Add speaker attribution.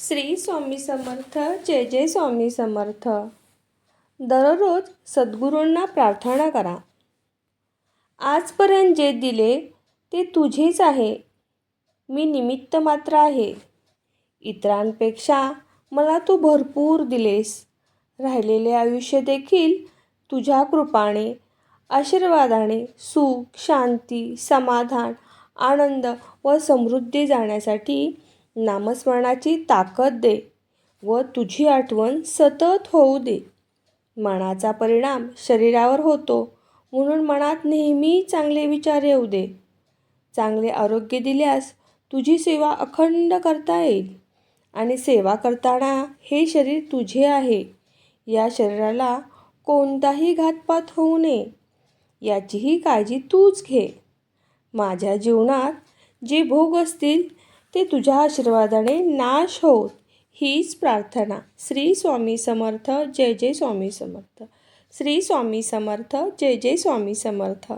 Speaker 1: श्री स्वामी समर्थ. जय जय स्वामी समर्थ. दररोज सद्गुरूंना प्रार्थना करा. आजपर्यंत जे दिले ते तुझेच आहे. मी निमित्त मात्र आहे. इतरांपेक्षा मला तू भरपूर दिलेस. राहिलेले आयुष्य देखील तुझ्या कृपाने, आशीर्वादाने सुख, शांती, समाधान, आनंद व समृद्धी जाण्यासाठी नामस्मरणाची ताकद दे व तुझी आठवण सतत होऊ दे. मनाचा परिणाम शरीरावर होतो, म्हणून मनात नेहमी चांगले विचार येऊ दे. चांगले आरोग्य दिल्यास तुझी सेवा अखंड करता येईल आणि सेवा करताना हे शरीर तुझे आहे. या शरीराला कोणताही घातपात होऊ नये याचीही काळजी तूच घे. माझ्या जीवनात जे भोग असतील ते तुझ्या आशीर्वादाने नाश होत. हीच प्रार्थना. श्री स्वामी समर्थ. जय जय स्वामी समर्थ. श्री स्वामी समर्थ. जय जय स्वामी समर्थ.